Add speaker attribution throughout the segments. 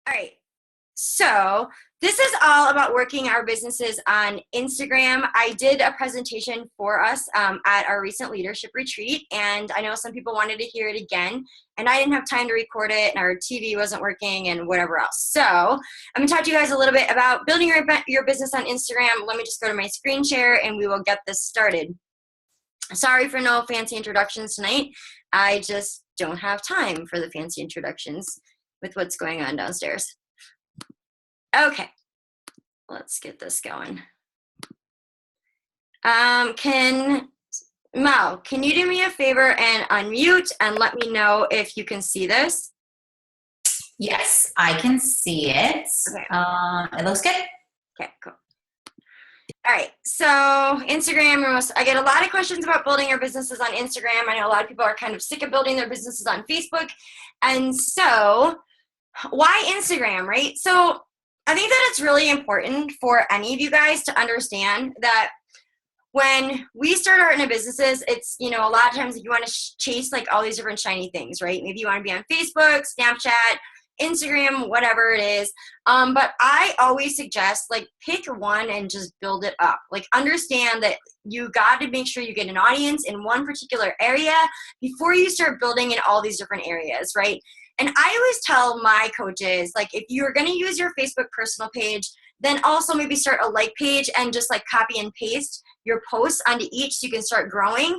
Speaker 1: All right, so this is all about working our businesses on Instagram. I did a presentation for us at our recent leadership retreat, and I know some people wanted to hear it again, and I didn't have time to record it, and our TV wasn't working, and whatever else. So I'm going to talk to you guys a little bit about building your business on Instagram. Let me just go to my screen share, and we will get this started. Sorry for no fancy introductions tonight. I just don't have time for the fancy introductions with what's going on downstairs. Okay, let's get this going. Mel, can you do me a favor and unmute and let me know if you can see this?
Speaker 2: Yes, I can see it.
Speaker 1: Okay.
Speaker 2: It looks good.
Speaker 1: Okay, cool. All right, so Instagram, I get a lot of questions about building your businesses on Instagram. I know a lot of people are kind of sick of building their businesses on Facebook. And so why Instagram, right? So I think that it's really important for any of you guys to understand that when we start our businesses, it's, you know, a lot of times you want to chase like all these different shiny things, right? Maybe you want to be on Facebook, Snapchat, Instagram, whatever it is. But I always suggest like pick one and just build it up. Like understand that you got to make sure you get an audience in one particular area before you start building in all these different areas, right? And I always tell my coaches, like if you're going to use your Facebook personal page, then also maybe start a like page and just like copy and paste your posts onto each so you can start growing.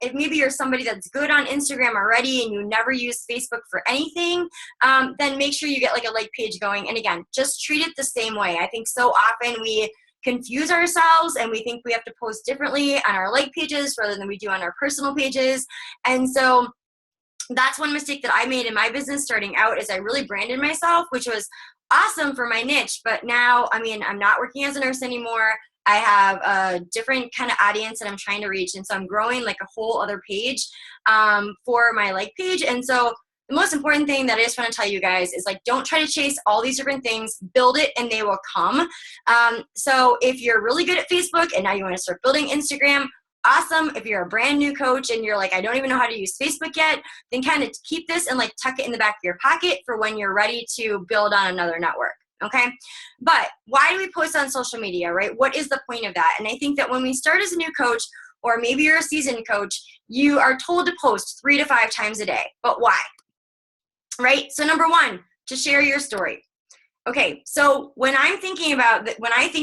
Speaker 1: If maybe you're somebody that's good on Instagram already and you never use Facebook for anything, then make sure you get like a like page going. And again, just treat it the same way. I think so often we confuse ourselves and we think we have to post differently on our like pages rather than we do on our personal pages. And so that's one mistake that I made in my business starting out is I really branded myself, which was awesome for my niche. But now, I mean, I'm not working as a nurse anymore. I have a different kind of audience that I'm trying to reach. And so I'm growing like a whole other page for my like page. And so the most important thing that I just want to tell you guys is like, don't try to chase all these different things, build it and they will come. So if you're really good at Facebook and now you want to start building Instagram, awesome. If you're a brand new coach and you're like, I don't even know how to use Facebook yet, then kind of keep this and like tuck it in the back of your pocket for when you're ready to build on another network. Okay. But why do we post on social media, right? What is the point of that? And I think that when we start as a new coach, or maybe you're a seasoned coach, you are told to post 3 to 5 times a day. But why? Right? So number one, to share your story. Okay, so when I think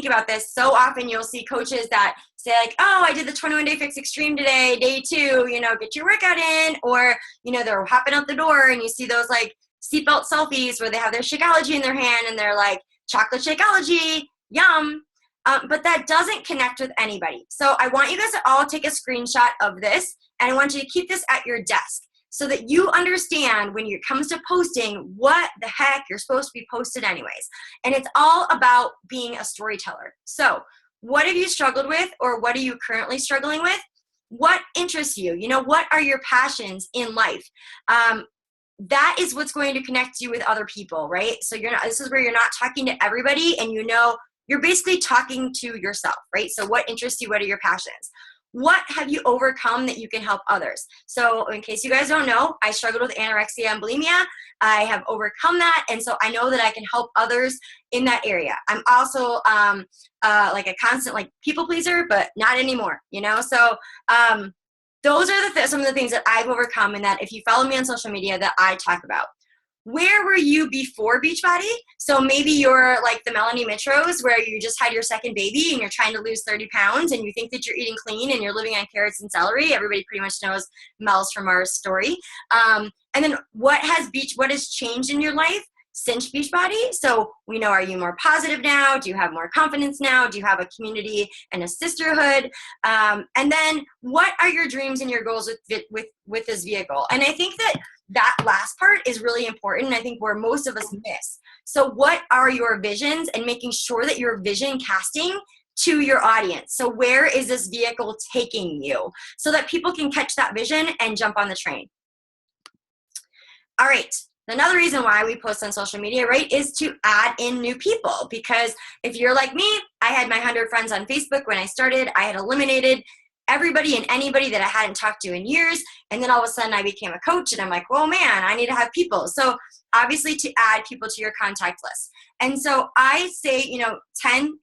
Speaker 1: about this, so often you'll see coaches that say like, oh, I did the 21-day fix extreme today, day 2, you know, get your workout in, or, you know, they're hopping out the door and you see those like seatbelt selfies where they have their Shakeology in their hand and they're like, chocolate Shakeology, yum. But that doesn't connect with anybody. So I want you guys to all take a screenshot of this and I want you to keep this at your desk, so that you understand when it comes to posting what the heck you're supposed to be posted anyways. And it's all about being a storyteller. So what have you struggled with, or what are you currently struggling with? What interests you? You know, what are your passions in life? That is what's going to connect you with other people, right? So this is where you're not talking to everybody and you know, you're basically talking to yourself, right? So what interests you? What are your passions? What have you overcome that you can help others? So in case you guys don't know, I struggled with anorexia and bulimia. I have overcome that. And so I know that I can help others in that area. I'm also like a constant like people pleaser, but not anymore, you know? So those are some of the things that I've overcome and that if you follow me on social media that I talk about. Where were you before Beachbody? So maybe you're like the Melanie Mitros where you just had your second baby and you're trying to lose 30 pounds and you think that you're eating clean and you're living on carrots and celery. Everybody pretty much knows Mel's from our story. And then what has changed in your life since Beachbody? So we know, are you more positive now? Do you have more confidence now? Do you have a community and a sisterhood? And then what are your dreams and your goals with this vehicle? And I think that last part is really important. I think where most of us miss. So what are your visions, and making sure that you're vision casting to your audience. So where is this vehicle taking you so that people can catch that vision and jump on the train? All right. Another reason why we post on social media, right, is to add in new people. Because if you're like me, I had my 100 friends on Facebook when I started. I had eliminated everybody and anybody that I hadn't talked to in years. And then all of a sudden I became a coach and I'm like, well, man, I need to have people. So obviously to add people to your contact list. And so I say, you know,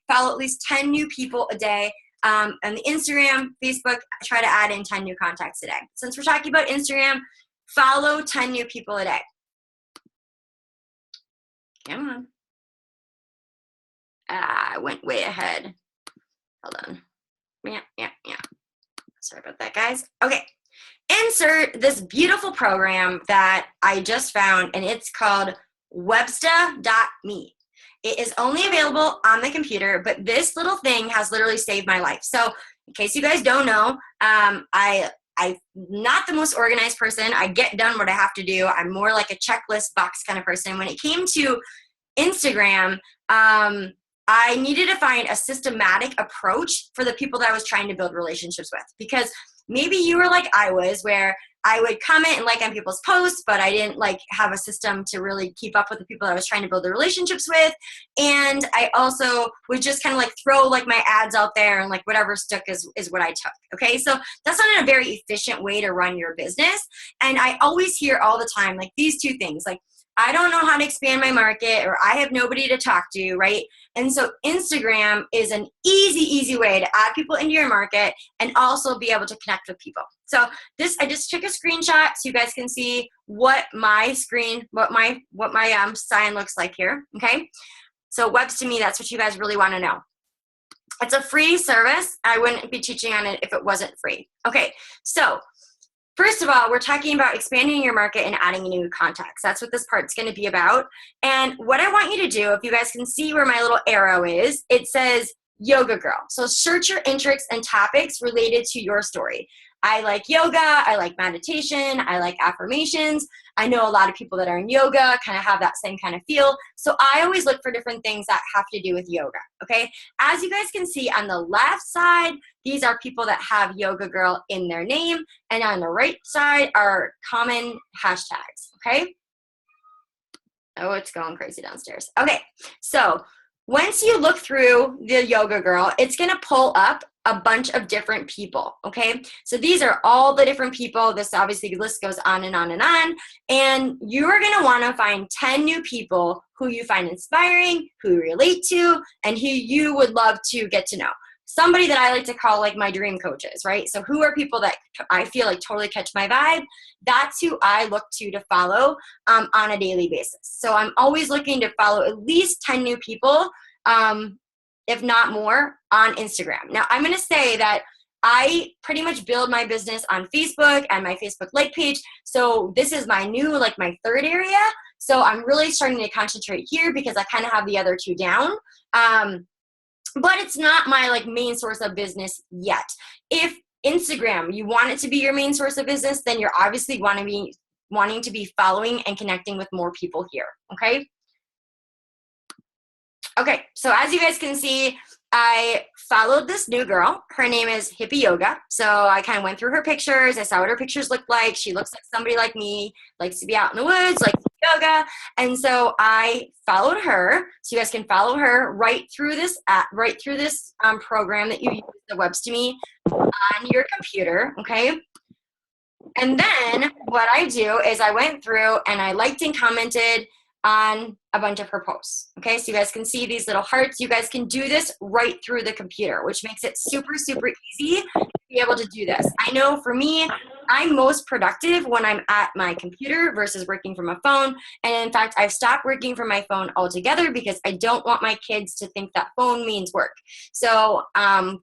Speaker 1: follow at least 10 new people a day. On the Instagram, Facebook, try to add in 10 new contacts a day. Since we're talking about Instagram, follow 10 new people a day. Come on. I went way ahead. Hold on. Yeah. Sorry about that, guys. Okay. Insert this beautiful program that I just found, and it's called Websta.me. It is only available on the computer, but this little thing has literally saved my life. So in case you guys don't know, I'm not the most organized person. I get done what I have to do. I'm more like a checklist box kind of person. When it came to Instagram, I needed to find a systematic approach for the people that I was trying to build relationships with, because maybe you were like I was, where I would comment and like on people's posts, but I didn't like have a system to really keep up with the people I was trying to build the relationships with. And I also would just kind of like throw like my ads out there and like whatever stuck is what I took. Okay. So that's not a very efficient way to run your business. And I always hear all the time, like these two things, like, I don't know how to expand my market, or I have nobody to talk to, right? And so Instagram is an easy way to add people into your market and also be able to connect with people. So this, I just took a screenshot so you guys can see what my screen, what my sign looks like here, okay? So Websta.me, that's what you guys really want to know. It's a free service. I wouldn't be teaching on it if it wasn't free. Okay, so first of all, we're talking about expanding your market and adding new contacts. That's what this part's going to be about. And what I want you to do, if you guys can see where my little arrow is, it says Yoga Girl. So search your interests and topics related to your story. I like yoga. I like meditation. I like affirmations. I know a lot of people that are in yoga kind of have that same kind of feel. So I always look for different things that have to do with yoga. Okay. As you guys can see on the left side, these are people that have Yoga Girl in their name. And on the right side are common hashtags. Okay. Oh, it's going crazy downstairs. Okay. So once you look through the Yoga Girl, it's going to pull up a bunch of different people, okay? So these are all the different people. This obviously list goes on and on and on. And you're going to want to find 10 new people who you find inspiring, who you relate to, and who you would love to get to know. Somebody that I like to call like my dream coaches, right? So who are people that I feel like totally catch my vibe? That's who I look to follow on a daily basis. So I'm always looking to follow at least 10 new people, if not more, on Instagram. Now, I'm going to say that I pretty much build my business on Facebook and my Facebook like page. So this is my new, like my third area. So I'm really starting to concentrate here because I kind of have the other two down. But it's not my like main source of business yet. If Instagram, you want it to be your main source of business, then you're obviously wanting to be following and connecting with more people here, okay? Okay, so as you guys can see, I followed this new girl. Her name is Hippie Yoga. So I kind of went through her pictures. I saw what her pictures looked like. She looks like somebody like me, likes to be out in the woods, likes yoga. And so I followed her. So you guys can follow her right through this program that you use, the Websta.me, on your computer, okay? And then what I do is I went through and I liked and commented on a bunch of her posts. Okay, so you guys can see these little hearts. You guys can do this right through the computer, which makes it super, super easy to be able to do this. I know for me, I'm most productive when I'm at my computer versus working from a phone. And in fact, I've stopped working from my phone altogether because I don't want my kids to think that phone means work. So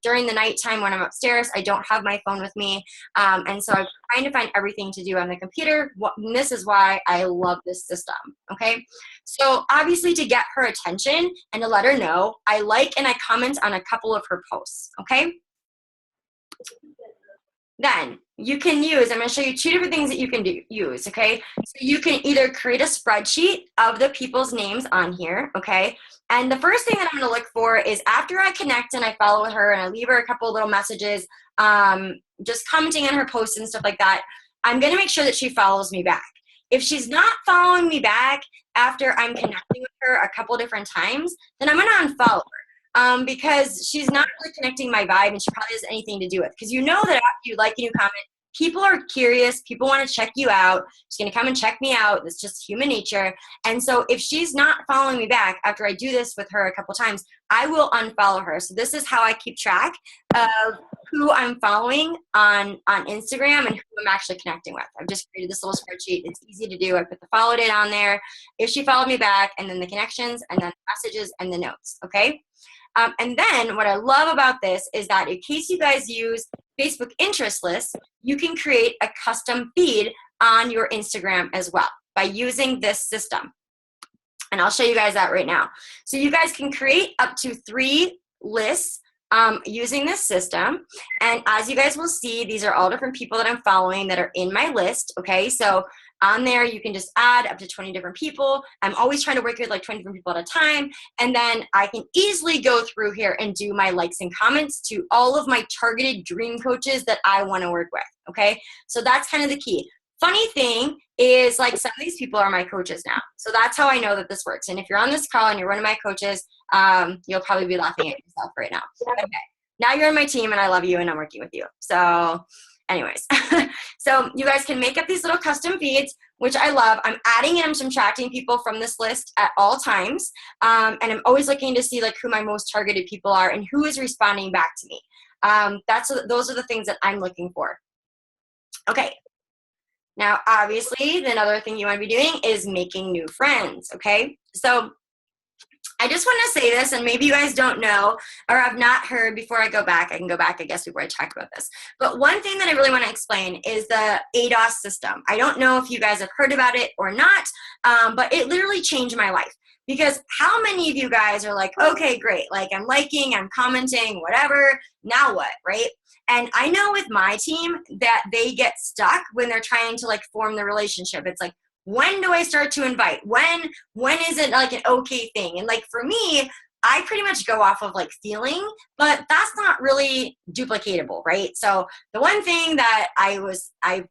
Speaker 1: during the nighttime when I'm upstairs, I don't have my phone with me. And so I'm trying to find everything to do on the computer. And this is why I love this system, okay? So obviously to get her attention and to let her know, I like and I comment on a couple of her posts, okay? Then you can use, I'm going to show you two different things that you can use, okay? So you can either create a spreadsheet of the people's names on here, okay? And the first thing that I'm going to look for is after I connect and I follow her and I leave her a couple little messages, just commenting on her posts and stuff like that, I'm going to make sure that she follows me back. If she's not following me back after I'm connecting with her a couple different times, then I'm going to unfollow her. because she's not really connecting my vibe, and she probably has anything to do with. Because you know that after you like a new comment, people are curious. People want to check you out. She's going to come and check me out. That's just human nature. And so if she's not following me back after I do this with her a couple times, I will unfollow her. So this is how I keep track of who I'm following on Instagram and who I'm actually connecting with. I've just created this little spreadsheet. It's easy to do. I put the follow date on there, if she followed me back, and then the connections, and then messages and the notes, okay? And then what I love about this is that in case you guys use Facebook interest lists, you can create a custom feed on your Instagram as well by using this system. And I'll show you guys that right now. So you guys can create up to 3 lists using this system. And as you guys will see, these are all different people that I'm following that are in my list, okay? So on there, you can just add up to 20 different people. I'm always trying to work with like 20 different people at a time. And then I can easily go through here and do my likes and comments to all of my targeted dream coaches that I want to work with, okay? So that's kind of the key. Funny thing is, like, some of these people are my coaches now. So that's how I know that this works. And if you're on this call and you're one of my coaches, you'll probably be laughing at yourself right now. Okay. Now you're on my team and I love you and I'm working with you. So anyways, so you guys can make up these little custom feeds, which I love. I'm adding and I'm subtracting people from this list at all times. And I'm always looking to see like who my most targeted people are and who is responding back to me. Those are the things that I'm looking for. Okay. Now, obviously, another thing you want to be doing is making new friends, okay? So I just want to say this, and maybe you guys don't know or have not heard before I go back. I can go back, I guess, before I talk about this. But one thing that I really want to explain is the ALYSSA system. I don't know if you guys have heard about it or not, but it literally changed my life. Because how many of you guys are like, okay, great, like I'm liking, I'm commenting, whatever, now what, right? And I know with my team that they get stuck when they're trying to like form the relationship. It's like, when do I start to invite? When is it like an okay thing? And like for me, I pretty much go off of like feeling, but that's not really duplicatable, right? So the one thing that I've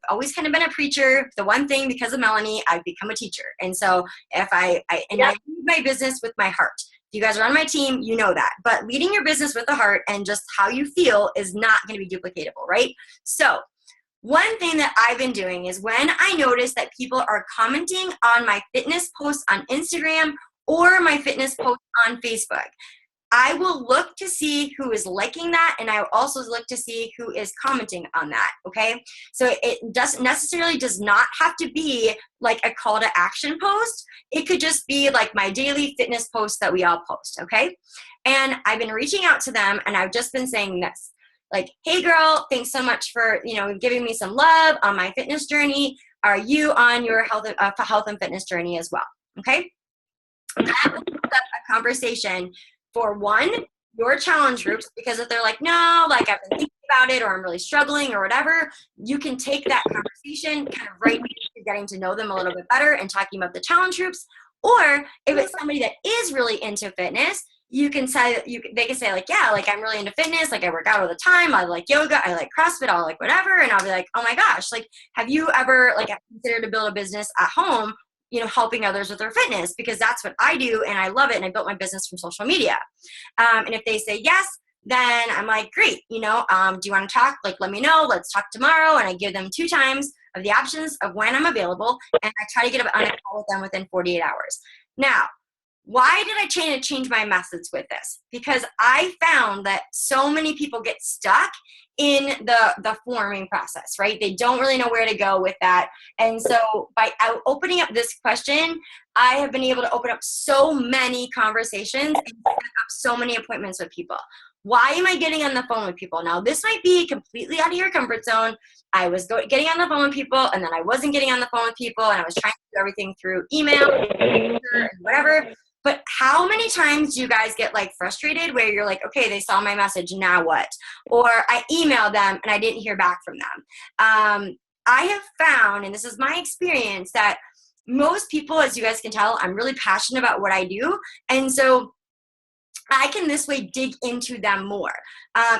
Speaker 1: always kind of been a preacher. The one thing, because of Melanie, I've become a teacher. And so if I lead my business with my heart. If you guys are on my team, you know that. But leading your business with the heart and just how you feel is not going to be duplicatable, right? So one thing that I've been doing is when I notice that people are commenting on my fitness posts on Instagram or my fitness posts on Facebook, I will look to see who is liking that, and I will also look to see who is commenting on that, okay? So it doesn't necessarily does not have to be like a call to action post. It could just be like my daily fitness post that we all post, okay? And I've been reaching out to them, and I've just been saying this, like, hey girl, thanks so much for, giving me some love on my fitness journey. Are you on your health and fitness journey as well, okay? And that opens up a conversation for your challenge groups, because if they're like, no, like I've been thinking about it, or I'm really struggling or whatever, you can take that conversation kind of right into getting to know them a little bit better and talking about the challenge groups. Or if it's somebody that is really into fitness, they can say like, yeah, like I'm really into fitness, like I work out all the time, I like yoga, I like CrossFit, I'll like whatever. And I'll be like, oh my gosh, like have you ever like considered to build a business at home, helping others with their fitness? Because that's what I do and I love it, and I built my business from social media. And if they say yes, then I'm like, great, do you want to talk? Like, let me know, let's talk tomorrow. And I give them 2 times of the options of when I'm available, and I try to get on a call with them within 48 hours. Now, why did I change my methods with this? Because I found that so many people get stuck in the forming process, right? They don't really know where to go with that. And so by opening up this question, I have been able to open up so many conversations and set up so many appointments with people. Why am I getting on the phone with people? Now, this might be completely out of your comfort zone. I was getting on the phone with people, and then I wasn't getting on the phone with people, and I was trying to do everything through email and whatever. But how many times do you guys get like frustrated where you're like, okay, they saw my message, now what? Or I emailed them and I didn't hear back from them. I have found, and this is my experience, that most people, as you guys can tell, I'm really passionate about what I do. And so I can this way dig into them more.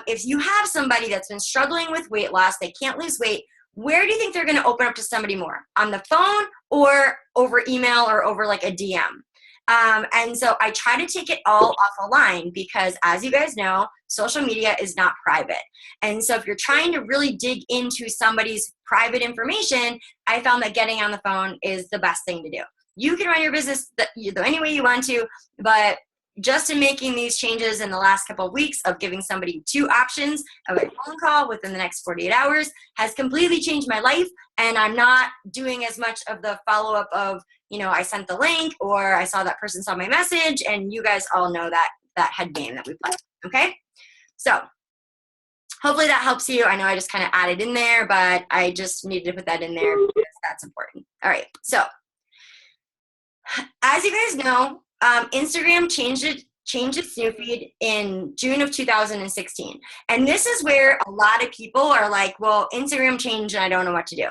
Speaker 1: If you have somebody that's been struggling with weight loss, they can't lose weight, where do you think they're going to open up to somebody more? On the phone or over email or over like a DM? And so I try to take it all offline because, as you guys know, social media is not private. And so if you're trying to really dig into somebody's private information, I found that getting on the phone is the best thing to do. You can run your business any way you want to, but just in making these changes in the last couple of weeks of giving somebody 2 options of a phone call within the next 48 hours has completely changed my life. And I'm not doing as much of the follow-up of, you know, I sent the link or I saw that person saw my message, and you guys all know that head game that we play, okay? So hopefully that helps you. I know I just kind of added in there, but I just needed to put that in there because that's important. All right, so as you guys know, Instagram changed its new feed in June of 2016. And this is where a lot of people are like, well, Instagram changed and I don't know what to do.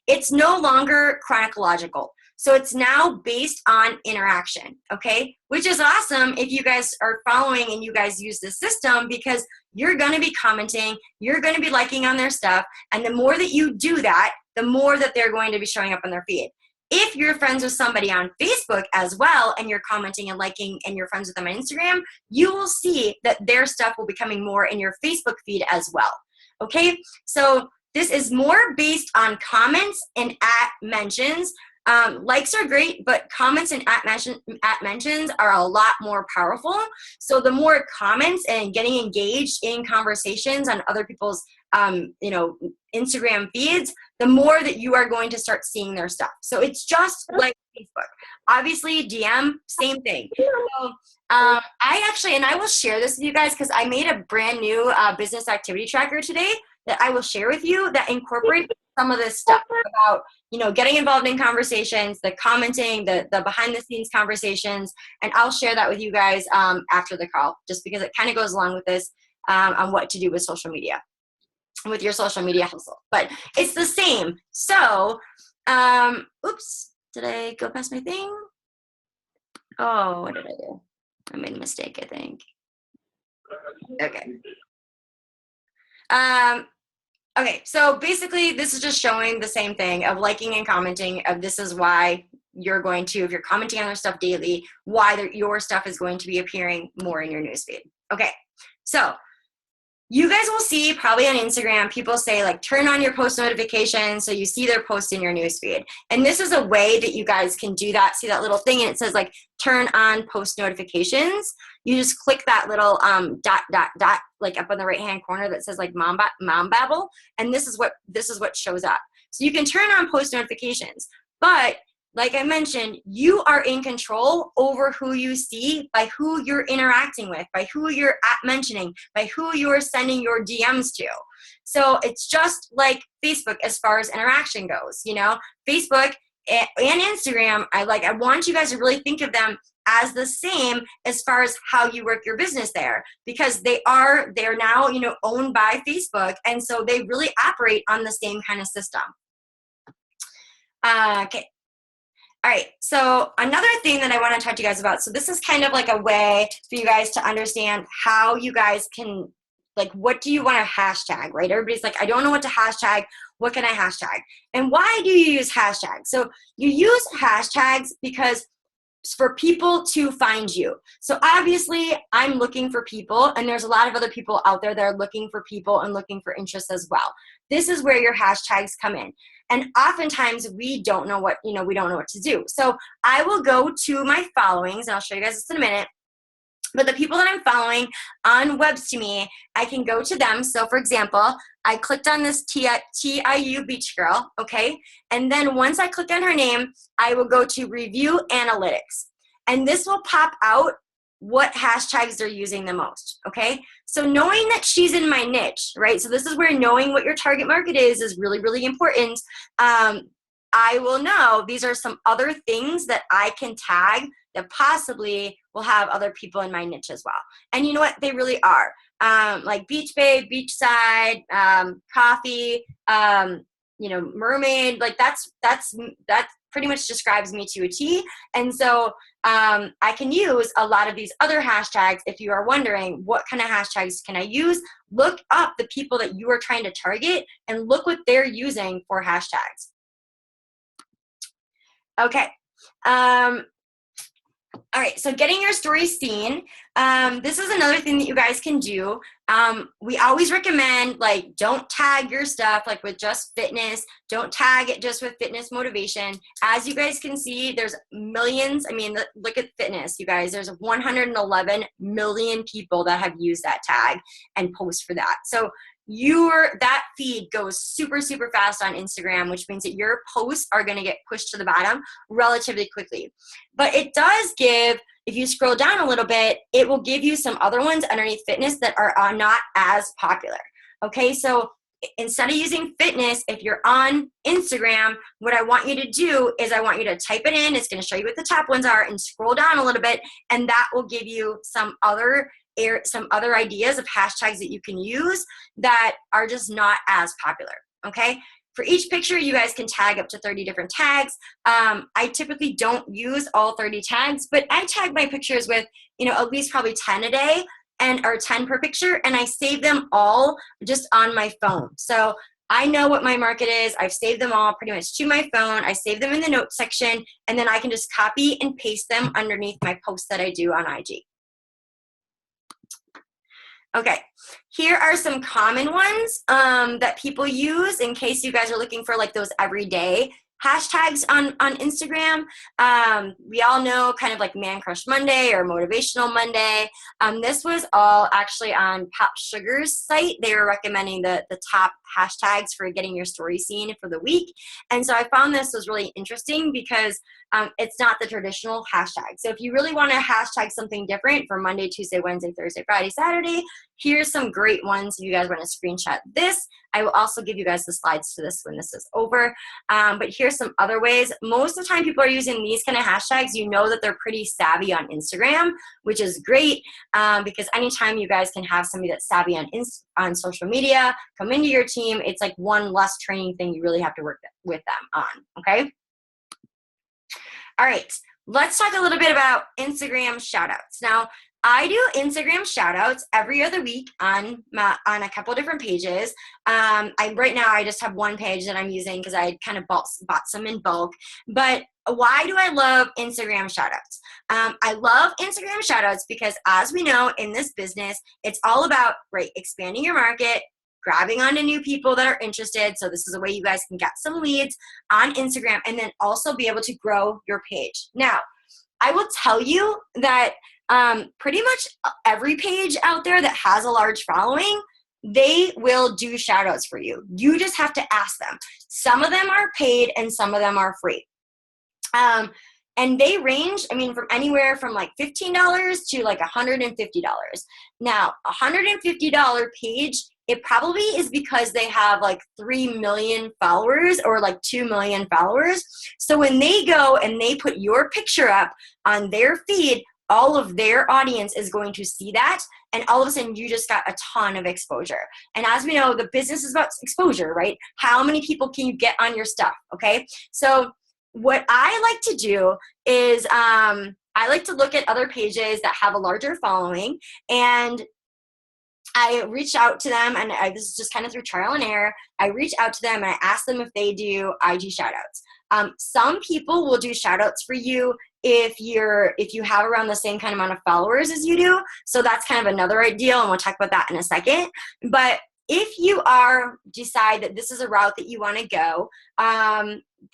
Speaker 1: It's no longer chronological. So it's now based on interaction, okay? Which is awesome if you guys are following and you guys use this system, because you're gonna be commenting, you're gonna be liking on their stuff, and the more that you do that, the more that they're going to be showing up on their feed. If you're friends with somebody on Facebook as well, and you're commenting and liking and you're friends with them on Instagram, you will see that their stuff will be coming more in your Facebook feed as well, okay? So this is more based on comments and @mentions. Likes are great, but comments and @mentions are a lot more powerful. So the more comments and getting engaged in conversations on other people's you know, Instagram feeds, the more that you are going to start seeing their stuff. So it's just like Facebook. Obviously, DM, same thing. So I actually, and I will share this with you guys because I made a brand new business activity tracker today that I will share with you that incorporates some of this stuff about, you know, getting involved in conversations, the commenting, the behind the scenes conversations, and I'll share that with you guys after the call, just because it kind of goes along with this on what to do with social media, with your social media hustle. But it's the same. So, oops, did I go past my thing? Oh, what did I do? I made a mistake, I think. Okay. Okay, so basically this is just showing the same thing of liking and commenting of this is why you're going to, if you're commenting on their stuff daily, why your stuff is going to be appearing more in your newsfeed. Okay, so you guys will see probably on Instagram, people say like, turn on your post notifications so you see their post in your newsfeed. And this is a way that you guys can do that. See that little thing and it says like, turn on post notifications. You just click that little dot, like up on the right-hand corner that says like mom babble. And this is what shows up. So you can turn on post notifications, but like I mentioned, you are in control over who you see by who you're interacting with, by who you're mentioning, by who you're sending your DMs to. So it's just like Facebook as far as interaction goes. You know, Facebook and Instagram, I want you guys to really think of them as the same as far as how you work your business there, because they're now, you know, owned by Facebook, and so they really operate on the same kind of system. Okay. All right, so another thing that I want to talk to you guys about, so this is kind of like a way for you guys to understand how you guys can, like, what do you want to hashtag, right? Everybody's like, I don't know what to hashtag. What can I hashtag? And why do you use hashtags? So you use hashtags because for people to find you. So obviously I'm looking for people, and there's a lot of other people out there that are looking for people and looking for interests as well. This is where your hashtags come in. And oftentimes we don't know what to do. So I will go to my followings, and I'll show you guys this in a minute. But the people that I'm following on Webs to Me, I can go to them. So for example, I clicked on this TIU Beach Girl, okay? And then once I click on her name, I will go to Review Analytics. And this will pop out what hashtags they're using the most, okay? So knowing that she's in my niche, right? So this is where knowing what your target market is really, really important. I will know these are some other things that I can tag that possibly will have other people in my niche as well. And you know what? They really are. Like Beach Babe, Beachside, Coffee, you know, Mermaid, like that pretty much describes me to a T. And so I can use a lot of these other hashtags. If you are wondering what kind of hashtags can I use, look up the people that you are trying to target and look what they're using for hashtags. Okay. All right, so getting your story seen. This is another thing that you guys can do. We always recommend, like, don't tag your stuff like with just fitness. Don't tag it just with fitness motivation. As you guys can see, there's millions. I mean, look at fitness, you guys. There's 111 million people that have used that tag and post for that. So that feed goes super, super fast on Instagram, which means that your posts are going to get pushed to the bottom relatively quickly. But it does give, if you scroll down a little bit, it will give you some other ones underneath fitness that are not as popular. Okay, so instead of using fitness, if you're on Instagram, what I want you to do is I want you to type it in. It's going to show you what the top ones are, and scroll down a little bit, and that will give you some other ideas of hashtags that you can use that are just not as popular. Okay, for each picture, you guys can tag up to 30 different tags. I typically don't use all 30 tags, but I tag my pictures with, at least probably 10 a day, or 10 per picture, and I save them all just on my phone. So I know what my market is. I've saved them all pretty much to my phone. I save them in the notes section, and then I can just copy and paste them underneath my posts that I do on IG. Okay, here are some common ones that people use in case you guys are looking for like those everyday hashtags on Instagram. We all know kind of like Man Crush Monday or Motivational Monday. This was all actually on Pop Sugar's site. They were recommending the top hashtags for getting your story seen for the week. And so I found this was really interesting because it's not the traditional hashtag. So if you really want to hashtag something different for Monday, Tuesday, Wednesday, Thursday, Friday, Saturday, here's some great ones. If you guys want to screenshot this, I will also give you guys the slides to this when this is over. But here's some other ways. Most of the time people are using these kind of hashtags. You know that they're pretty savvy on Instagram, which is great because anytime you guys can have somebody that's savvy on social media come into your team, it's like one less training thing you really have to work with them on, okay? All right, let's talk a little bit about Instagram shoutouts. Now, I do Instagram shoutouts every other week on a couple of different pages. Right now I just have one page that I'm using because I kind of bought some in bulk. But why do I love Instagram shoutouts? I love Instagram shoutouts because, as we know in this business, it's all about expanding your market, grabbing onto new people that are interested. So this is a way you guys can get some leads on Instagram and then also be able to grow your page. Now, I will tell you that pretty much every page out there that has a large following, they will do shout outs for you. You just have to ask them. Some of them are paid and some of them are free. And they range, from anywhere from like $15 to like $150. Now, $150 page, it probably is because they have like 3 million followers or like 2 million followers. So when they go and they put your picture up on their feed, all of their audience is going to see that, and all of a sudden you just got a ton of exposure. And as we know, the business is about exposure, right? How many people can you get on your stuff, okay? So what I like to do is I like to look at other pages that have a larger following, and I reach out to them, and this is just kind of through trial and error. I reach out to them and I ask them if they do IG shoutouts. Some people will do shoutouts for you if you have around the same kind of amount of followers as you do. So that's kind of another ideal, and we'll talk about that in a second. But if you decide that this is a route that you want to go,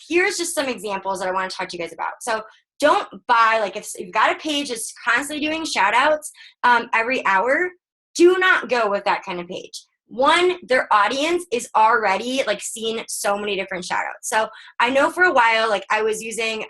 Speaker 1: here's just some examples that I want to talk to you guys about. So don't buy, like if you've got a page that's constantly doing shout outs every hour, do not go with that kind of page. One, their audience is already like seeing so many different shout outs. So I know for a while, like I was using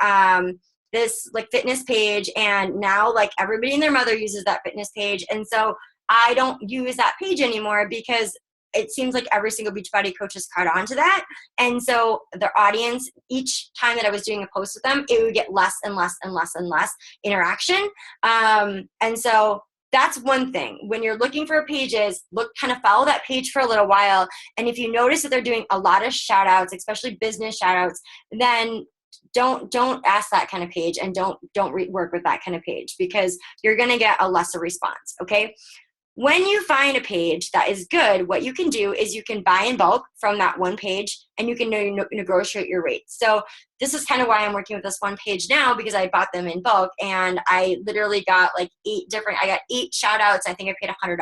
Speaker 1: this like fitness page, and now like everybody and their mother uses that fitness page. And so I don't use that page anymore because it seems like every single Beachbody coach has caught on to that. And so their audience, each time that I was doing a post with them, it would get less and less and less and less interaction. And so that's one thing. When you're looking for pages, kind of follow that page for a little while. And if you notice that they're doing a lot of shout outs, especially business shout outs, then don't ask that kind of page, and don't work with that kind of page because you're going to get a lesser response. Okay. when you find a page that is good, what you can do is you can buy in bulk from that one page, and you can negotiate your rates. So this is kind of why I'm working with this one page now, because I bought them in bulk, and I literally got like I got 8 shout outs. I think I paid $100.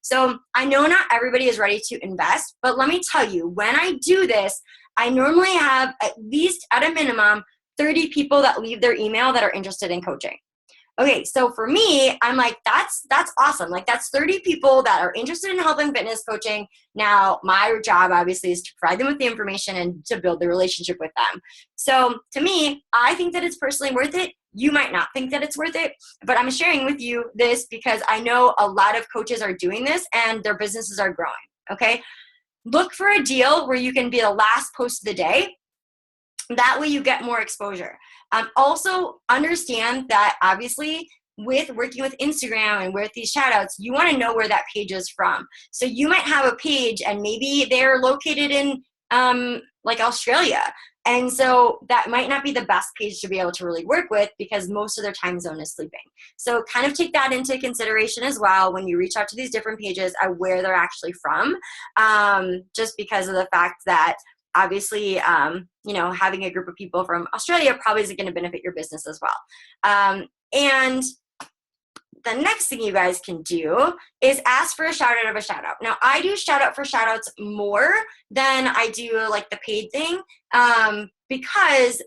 Speaker 1: So I know not everybody is ready to invest, but let me tell you, when I do this, I normally have at least at a minimum 30 people that leave their email that are interested in coaching. Okay, so for me, I'm like, that's awesome. Like, that's 30 people that are interested in health and fitness coaching. Now, my job, obviously, is to provide them with the information and to build the relationship with them. So to me, I think that it's personally worth it. You might not think that it's worth it, but I'm sharing with you this because I know a lot of coaches are doing this and their businesses are growing, okay? Look for a deal where you can be the last post of the day. That way you get more exposure. Also understand that obviously with working with Instagram and with these shout outs, you want to know where that page is from. So you might have a page and maybe they're located in like Australia. And so that might not be the best page to be able to really work with because most of their time zone is sleeping. So kind of take that into consideration as well when you reach out to these different pages at where they're actually from, just because of the fact that obviously, you know, having a group of people from Australia probably isn't going to benefit your business as well. And the next thing you guys can do is ask for a shout out of a shout out. Now, I do shout out for shout outs more than I do like the paid thing, because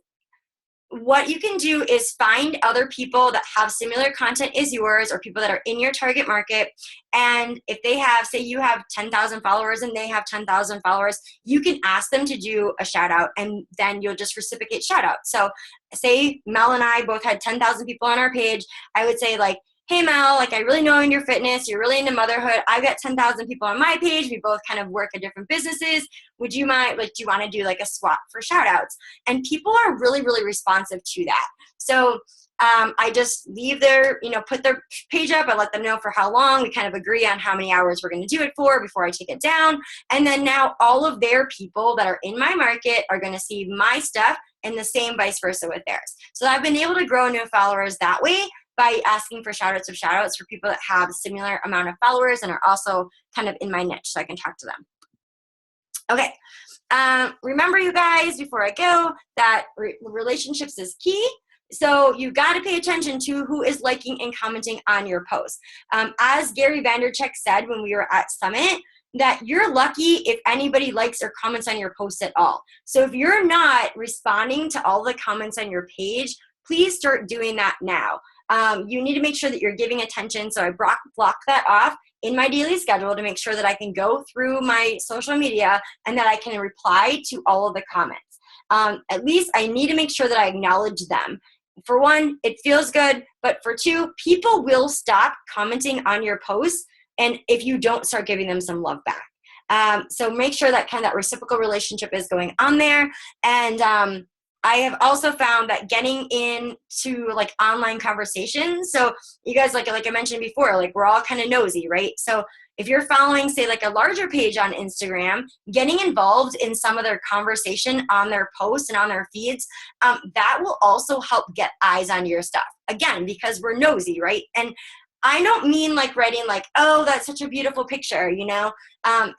Speaker 1: what you can do is find other people that have similar content as yours or people that are in your target market. And if they have, say you have 10,000 followers and they have 10,000 followers, you can ask them to do a shout out and then you'll just reciprocate shout out. So say Mel and I both had 10,000 people on our page. I would say like, hey Mel, like I really know in your fitness, you're really into motherhood. I've got 10,000 people on my page. We both kind of work at different businesses. Would you mind, like, do you want to do like a swap for shout outs? And people are really, really responsive to that. So I just leave their, you know, put their page up. I let them know for how long. We kind of agree on how many hours we're going to do it for before I take it down. And then now all of their people that are in my market are going to see my stuff and the same vice versa with theirs. So I've been able to grow new followers that way by asking for shout outs of shout outs for people that have a similar amount of followers and are also kind of in my niche so I can talk to them. Okay. Remember you guys, before I go, that relationships is key. So you got to pay attention to who is liking and commenting on your posts. As Gary Vaynerchuk said when we were at Summit, that you're lucky if anybody likes or comments on your post at all. So if you're not responding to all the comments on your page, please start doing that now. You need to make sure that you're giving attention. So I block that off in my daily schedule to make sure that I can go through my social media and that I can reply to all of the comments. At least I need to make sure that I acknowledge them. For one, it feels good, but for two, people will stop commenting on your posts and if you don't start giving them some love back. So make sure that kind of that reciprocal relationship is going on there. And I have also found that getting into like online conversations, so you guys, like I mentioned before, like we're all kind of nosy, right? So if you're following, say, like a larger page on Instagram, getting involved in some of their conversation on their posts and on their feeds, that will also help get eyes on your stuff. Again, because we're nosy, right? And I don't mean like writing like, oh, that's such a beautiful picture, you know?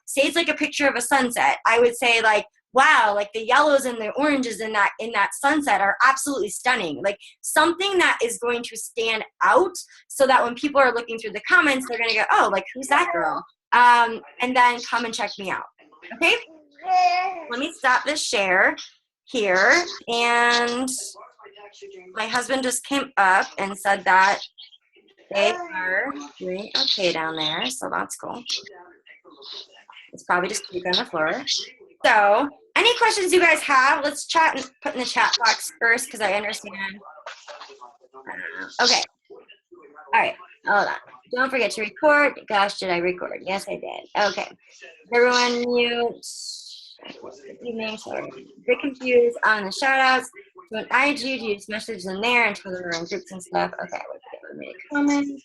Speaker 1: Say it's like a picture of a sunset. I would say like, wow, like the yellows and the oranges in that sunset are absolutely stunning. Like something that is going to stand out so that when people are looking through the comments, they're going to go, oh, like who's that girl? And then come and check me out. Okay. Let me stop this share here. And my husband just came up and said that they are doing okay down there. So that's cool. It's probably just puke on the floor. So any questions you guys have, let's chat and put in the chat box first because I understand. Okay. All right. Hold on. Don't forget to record. Gosh, did I record? Yes, I did. Okay. Everyone mute. Evening. Sorry. A bit confused on the shout outs. So on IG, do you use messages in there and Twitter and groups and stuff? Okay. Let me comment.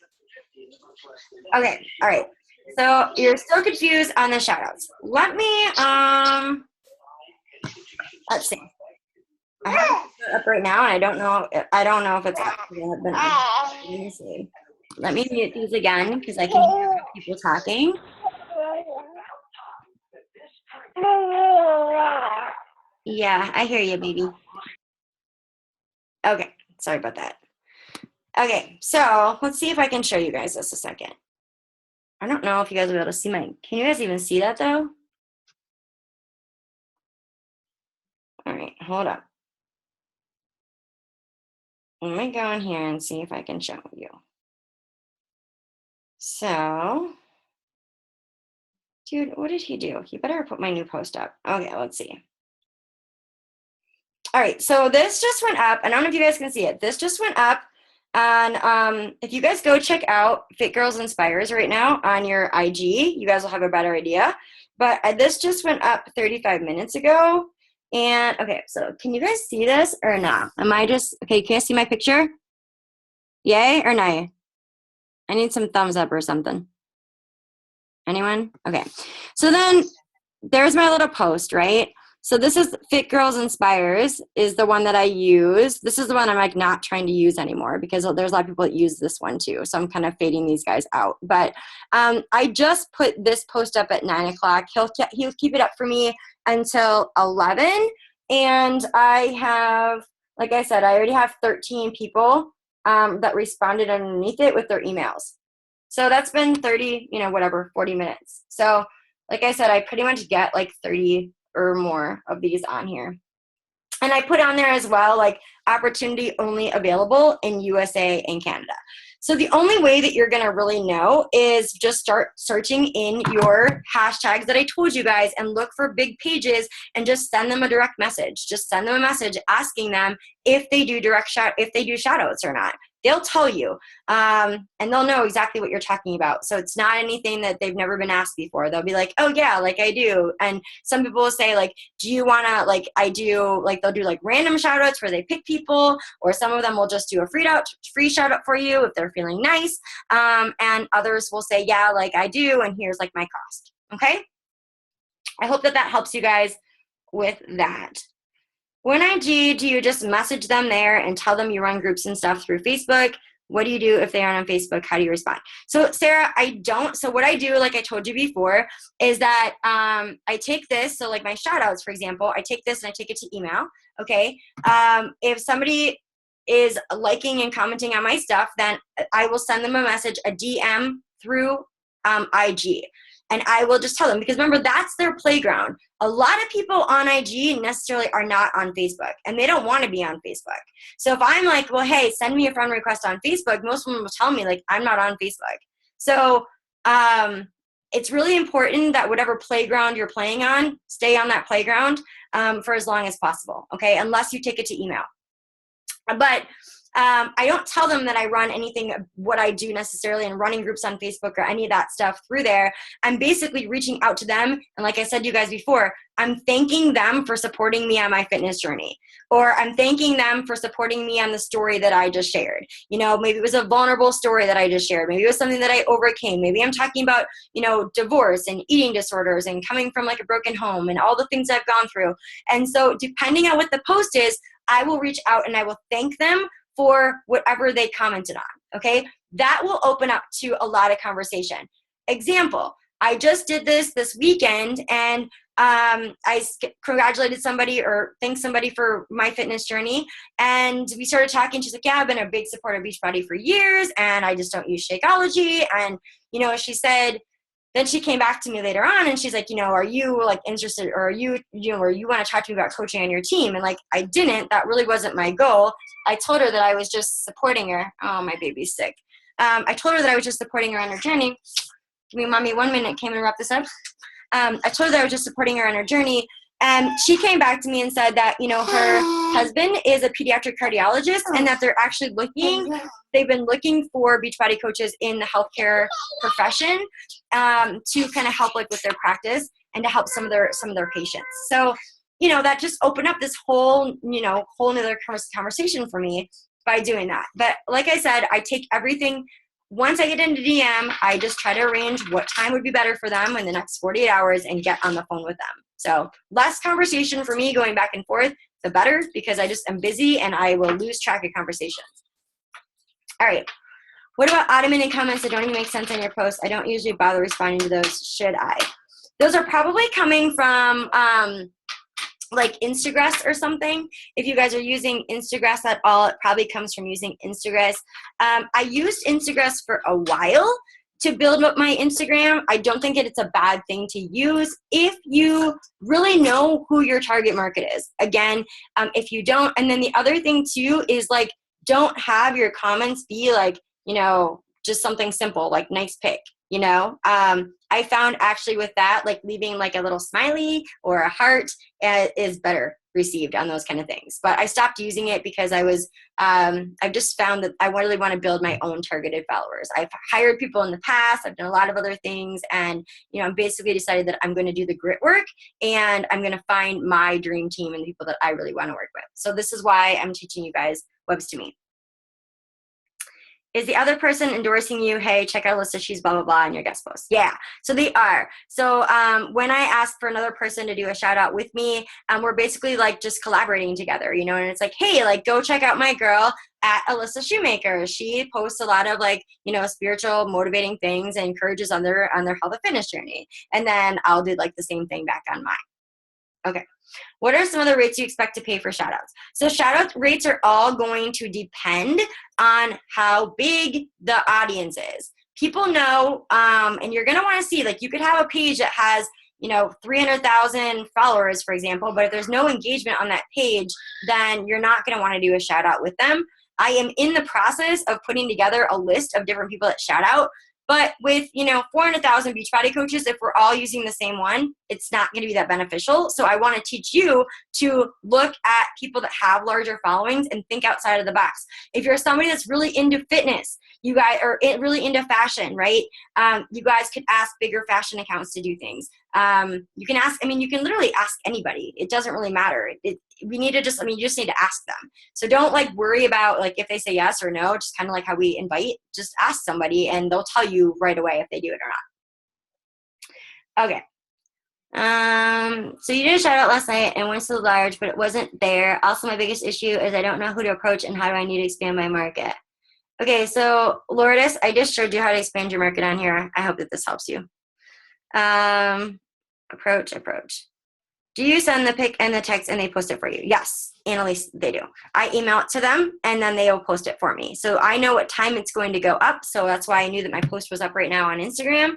Speaker 1: Okay. All right. So you're still confused on the shout outs. Let me, let's see. I have it up right now and I don't know if it's actually been on. Let me see. Let me mute these again because I can hear people talking. Yeah, I hear you, baby. Okay, sorry about that. Okay, so let's see if I can show you guys this a second. I don't know if you guys will be able to see my, can you guys even see that though? All right, hold up. Let me go in here and see if I can show you. So, dude, what did he do? He better put my new post up. Okay, let's see. All right, so this just went up. I don't know if you guys can see it. This just went up. And if you guys go check out Fit Girls Inspires right now on your IG, you guys will have a better idea. But this just went up 35 minutes ago. And okay, so can you guys see this or not? Am I just, okay, can you see my picture? Yay or nay? I need some thumbs up or something. Anyone? Okay. So then there's my little post, right? So this is Fit Girls Inspires is the one that I use. This is the one I'm like not trying to use anymore because there's a lot of people that use this one too. So I'm kind of fading these guys out. But I just put this post up at 9 o'clock. He'll keep it up for me until 11. And I have, like I said, I already have 13 people that responded underneath it with their emails. So that's been 30, 40 minutes. So like I said, I pretty much get like 30 or more of these on here. And I put on there as well, like opportunity only available in USA and Canada. So the only way that you're going to really know is just start searching in your hashtags that I told you guys and look for big pages and just send them a direct message. Just send them a message asking them if they do if they do shout outs or not. They'll tell you, and they'll know exactly what you're talking about. So it's not anything that they've never been asked before. They'll be like, oh yeah, like I do. And some people will say like, do you want to, like I do, like they'll do like random shout outs where they pick people, or some of them will just do a free shout out for you if they're feeling nice. And others will say, yeah, like I do. And here's like my cost. Okay. I hope that helps you guys with that. When IG, do you just message them there and tell them you run groups and stuff through Facebook? What do you do if they aren't on Facebook? How do you respond? So Sarah, I don't. So what I do, like I told you before, is that I take this. So like my shout outs, for example, I take this and I take it to email. Okay. If somebody is liking and commenting on my stuff, then I will send them a message, a DM through IG. And I will just tell them, because remember, that's their playground. A lot of people on IG necessarily are not on Facebook, and they don't want to be on Facebook. So if I'm like, well, hey, send me a friend request on Facebook, most of them will tell me, like, I'm not on Facebook. So it's really important that whatever playground you're playing on, stay on that playground for as long as possible, okay, unless you take it to email. But I don't tell them that I run anything, what I do necessarily, and running groups on Facebook or any of that stuff through there. I'm basically reaching out to them. And like I said to you guys before, I'm thanking them for supporting me on my fitness journey. Or I'm thanking them for supporting me on the story that I just shared. Maybe it was a vulnerable story that I just shared. Maybe it was something that I overcame. Maybe I'm talking about, divorce and eating disorders and coming from like a broken home and all the things I've gone through. And so depending on what the post is, I will reach out and I will thank them for whatever they commented on, okay? That will open up to a lot of conversation. Example, I just did this weekend, and I congratulated somebody or thanked somebody for my fitness journey, and we started talking. She's like, yeah, I've been a big supporter of Beachbody for years, and I just don't use Shakeology. And, she said, then she came back to me later on and she's like, are you like interested, or are you, or you want to talk to me about coaching on your team? And like, I didn't, that really wasn't my goal. I told her that I was just supporting her. Oh, my baby's sick. I told her that I was just supporting her on her journey. Give me, mommy, 1 minute. Can we wrap this up? I told her that I was just supporting her on her journey. And she came back to me and said that, her husband is a pediatric cardiologist, and that they're actually they've been looking for Beachbody coaches in the healthcare profession to kind of help like with their practice and to help some of their patients. So, that just opened up this whole nother conversation for me by doing that. But like I said, I take everything. Once I get into DM, I just try to arrange what time would be better for them in the next 48 hours and get on the phone with them. So less conversation for me going back and forth, the better, because I just am busy and I will lose track of conversations. All right. What about automated comments that don't even make sense on your posts? I don't usually bother responding to those. Should I? Those are probably coming from like Instagram or something. If you guys are using Instagram at all, it probably comes from using Instagram. I used Instagram for a while to build up my Instagram. I don't think it's a bad thing to use if you really know who your target market is. Again, if you don't, and then the other thing too is like, don't have your comments be like, you know, just something simple like nice pic, you know. I found actually with that, like leaving like a little smiley or a heart is better received on those kind of things. But I stopped using it because I was, I've just found that I really want to build my own targeted followers. I've hired people in the past. I've done a lot of other things. And, you know, I'm basically decided that I'm going to do the grit work and I'm going to find my dream team and the people that I really want to work with. So this is why I'm teaching you guys Webs to Me. Is the other person endorsing you? Hey, check out Alyssa, she's blah, blah, blah in your guest post. Yeah, so they are. So when I ask for another person to do a shout out with me, we're basically like just collaborating together, you know, and it's like, hey, like go check out my girl at ALYSSA Shoemaker. She posts a lot of like, you know, spiritual motivating things and encourages on their health and fitness journey. And then I'll do like the same thing back on mine. Okay. What are some of the rates you expect to pay for shoutouts? So shoutout rates are all going to depend on how big the audience is. People know, and you're going to want to see, like you could have a page that has, you know, 300,000 followers, for example, but if there's no engagement on that page, then you're not going to want to do a shout out with them. I am in the process of putting together a list of different people that shout out. But with, you know, 400,000 Beachbody coaches, if we're all using the same one, it's not going to be that beneficial. So I want to teach you to look at people that have larger followings and think outside of the box. If you're somebody that's really into fitness, you guys are really into fashion, right? You guys could ask bigger fashion accounts to do things. You can ask, I mean, you can literally ask anybody. It doesn't really matter. We need to just, I mean, you just need to ask them. So don't like worry about like if they say yes or no, just kind of like how we invite, just ask somebody and they'll tell you right away if they do it or not. Okay. So you did a shout out last night and went so large, but it wasn't there. Also, my biggest issue is I don't know who to approach and how do I need to expand my market? Okay, so Lourdes, I just showed you how to expand your market on here. I hope that this helps you. Approach. Do you send the pic and the text and they post it for you? Yes, Annalise, they do. I email it to them and then they'll post it for me. So I know what time it's going to go up. So that's why I knew that my post was up right now on Instagram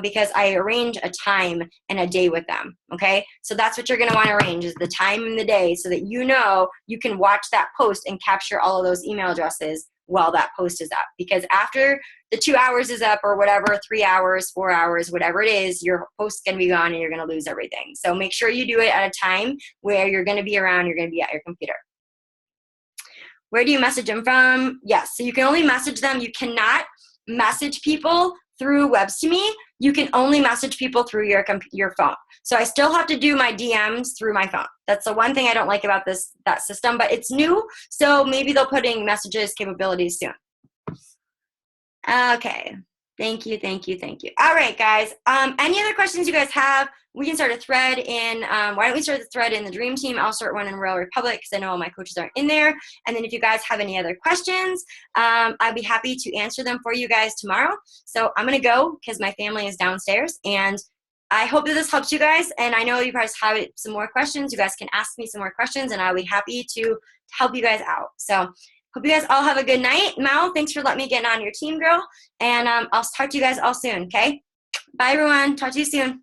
Speaker 1: because I arrange a time and a day with them. Okay, so that's what you're going to want to arrange is the time and the day so that you know you can watch that post and capture all of those email addresses while that post is up. Because after the 2 hours is up or whatever, 3 hours, 4 hours, whatever it is, your post's going to be gone and you're going to lose everything. So make sure you do it at a time where you're going to be around, you're going to be at your computer. Where do you message them from? Yes, so you can only message them. You cannot message people through Webs to Me. You can only message people through your phone. So I still have to do my DMs through my phone. That's the one thing I don't like about that system, but it's new. So maybe they'll put in messages capabilities soon. Okay. Thank you. All right, guys. Any other questions you guys have? We can start a thread in, why don't we start the thread in the Dream Team? I'll start one in Royal Republic because I know all my coaches aren't in there. And then if you guys have any other questions, I'd be happy to answer them for you guys tomorrow. So I'm going to go because my family is downstairs. And I hope that this helps you guys. And I know you guys have some more questions. You guys can ask me some more questions and I'll be happy to help you guys out. So hope you guys all have a good night. Mal, thanks for letting me get on your team, girl. And I'll talk to you guys all soon, okay? Bye, everyone. Talk to you soon.